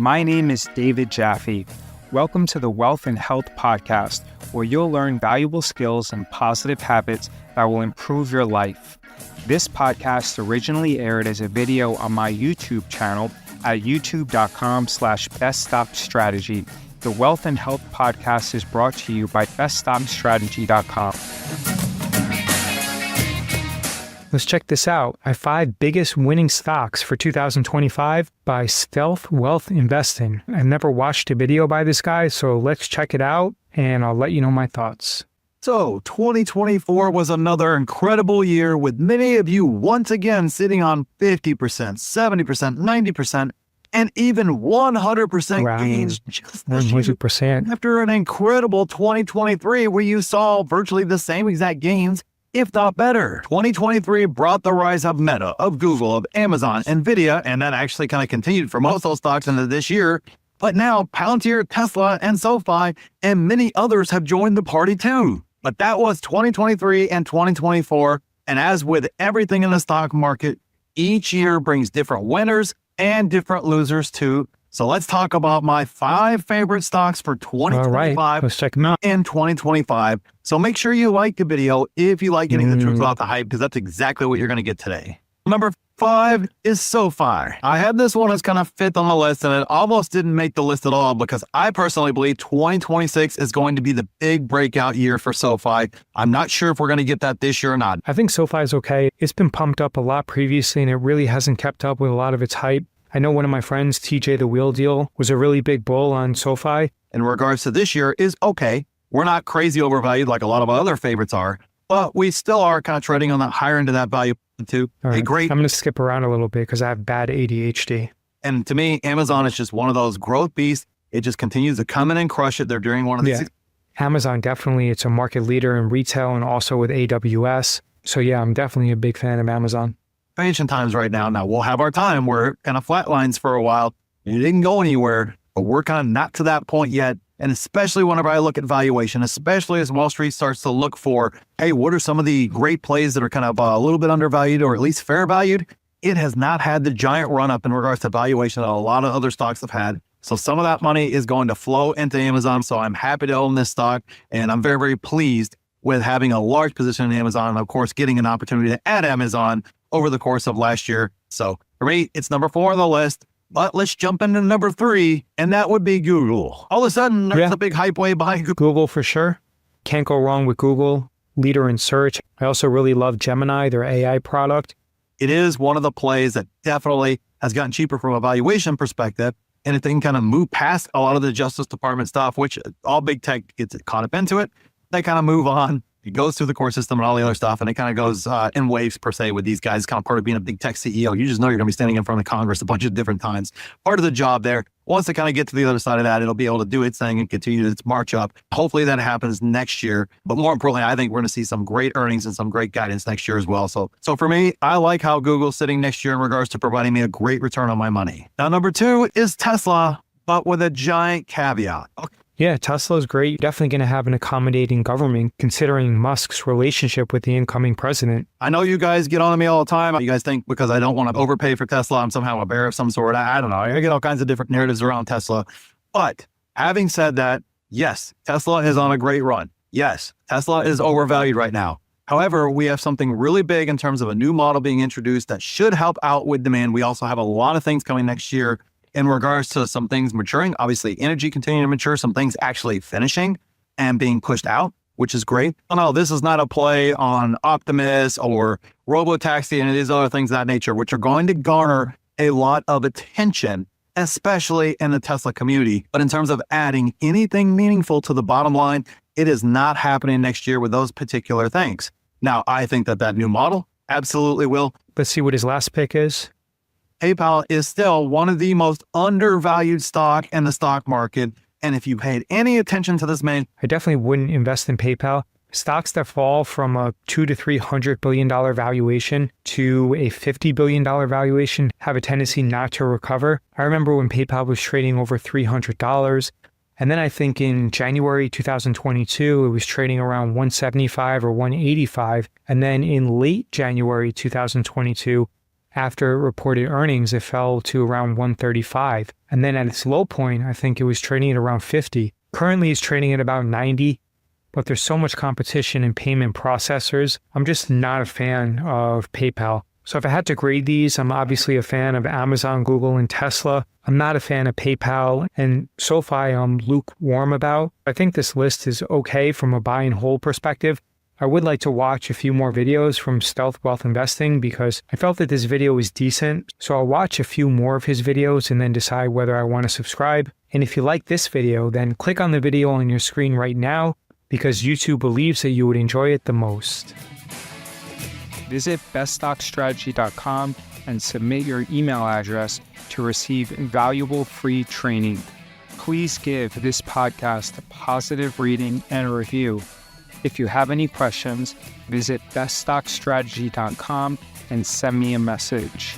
My name is David Jaffe. Welcome to the Wealth and Health Podcast, where you'll learn valuable skills and positive habits that will improve your life. This podcast originally aired as a video on my YouTube channel at youtube.com/beststockstrategy. The Wealth and Health Podcast is brought to you by beststockstrategy.com. Let's check this out. My 5 biggest winning stocks for 2025 by Stealth Wealth Investing. I've never watched a video by this guy, so let's check it out and I'll let you know my thoughts. So 2024 was another incredible year with many of you once again sitting on 50%, 70%, 90%, and even 100% gains just this year. 100%. After an incredible 2023 where you saw virtually the same exact gains, if not better. 2023 brought the rise of Meta, of Google, of Amazon, Nvidia, and that actually kind of continued for most of those stocks into this year. But now Palantir, Tesla, and SoFi, and many others have joined the party too. But that was 2023 and 2024. And as with everything in the stock market, each year brings different winners and different losers too. So let's talk about my 5 favorite stocks for 2025. All right, let's check them out. In 2025. So make sure you like the video if you like getting the truth about the hype, because that's exactly what you're going to get today. Number 5 is SoFi. I had this one as kind of 5th on the list, and it almost didn't make the list at all because I personally believe 2026 is going to be the big breakout year for SoFi. I'm not sure if we're going to get that this year or not. I think SoFi is okay. It's been pumped up a lot previously, and it really hasn't kept up with a lot of its hype. I know one of my friends, TJ the Wheel Deal, was a really big bull on SoFi. In regards to this year is okay. We're not crazy overvalued like a lot of other favorites are, but we still are kind of trading on the higher end of that value too. All right. A great. I'm going to skip around a little bit because I have bad ADHD. And to me, Amazon is just one of those growth beasts. It just continues to come in and crush it. They're doing one of these. Yeah. Amazon, definitely. It's a market leader in retail and also with AWS. So yeah, I'm definitely a big fan of Amazon. Expansion times right now. Now we'll have our time where it kind of flatlines for a while. It didn't go anywhere, but we're kind of not to that point yet. And especially whenever I look at valuation, especially as Wall Street starts to look for, hey, what are some of the great plays that are kind of a little bit undervalued or at least fair valued? It has not had the giant run up in regards to valuation that a lot of other stocks have had. So some of that money is going to flow into Amazon. So I'm happy to own this stock. And I'm very, very pleased with having a large position in Amazon. And of course, getting an opportunity to add Amazon over the course of last year. So for me, it's number 4 on the list. But let's jump into number 3, and that would be Google. All of a sudden, there's a big hype way behind Google. Google for sure. Can't go wrong with Google. Leader in search. I also really love Gemini, their AI product. It is one of the plays that definitely has gotten cheaper from a valuation perspective. And if they can kind of move past a lot of the Justice Department stuff, which all big tech gets caught up into it, they kind of move on. It goes through the core system and all the other stuff, and it kind of goes in waves per se with these guys. Kind of part of being a big tech CEO. You just know you're going to be standing in front of Congress a bunch of different times. Part of the job there. Once they kind of get to the other side of that, it'll be able to do its thing and continue its march up. Hopefully that happens next year. But more importantly, I think we're going to see some great earnings and some great guidance next year as well. So for me, I like how Google's sitting next year in regards to providing me a great return on my money. Now, number 2 is Tesla, but with a giant caveat. Okay. Yeah, Tesla's great. Definitely going to have an accommodating government considering Musk's relationship with the incoming president. I know you guys get on me all the time. You guys think because I don't want to overpay for Tesla, I'm somehow a bear of some sort. I don't know. I get all kinds of different narratives around Tesla. But having said that, yes, Tesla is on a great run. Yes, Tesla is overvalued right now. However, we have something really big in terms of a new model being introduced that should help out with demand. We also have a lot of things coming next year in regards to some things maturing, obviously energy continuing to mature, some things actually finishing and being pushed out, which is great. Oh, no, this is not a play on Optimus or Robotaxi and these other things of that nature, which are going to garner a lot of attention, especially in the Tesla community. But in terms of adding anything meaningful to the bottom line, it is not happening next year with those particular things. Now, I think that new model absolutely will. Let's see what his last pick is. PayPal is still one of the most undervalued stock in the stock market. And if you paid any attention to this man, I definitely wouldn't invest in PayPal. Stocks that fall from a $200 to $300 billion valuation to a $50 billion valuation have a tendency not to recover. I remember when PayPal was trading over $300. And then I think in January 2022, it was trading around 175 or 185. And then in late January 2022, after it reported earnings, it fell to around 135. And then at its low point, I think it was trading at around 50. Currently, it's trading at about 90, but there's so much competition in payment processors. I'm just not a fan of PayPal. So if I had to grade these, I'm obviously a fan of Amazon, Google, and Tesla. I'm not a fan of PayPal, and SoFi I'm lukewarm about. I think this list is okay from a buy and hold perspective. I would like to watch a few more videos from Stealth Wealth Investing because I felt that this video was decent. So I'll watch a few more of his videos and then decide whether I want to subscribe. And if you like this video, then click on the video on your screen right now because YouTube believes that you would enjoy it the most. Visit beststockstrategy.com and submit your email address to receive valuable free training. Please give this podcast a positive rating and review. If you have any questions, visit beststockstrategy.com and send me a message.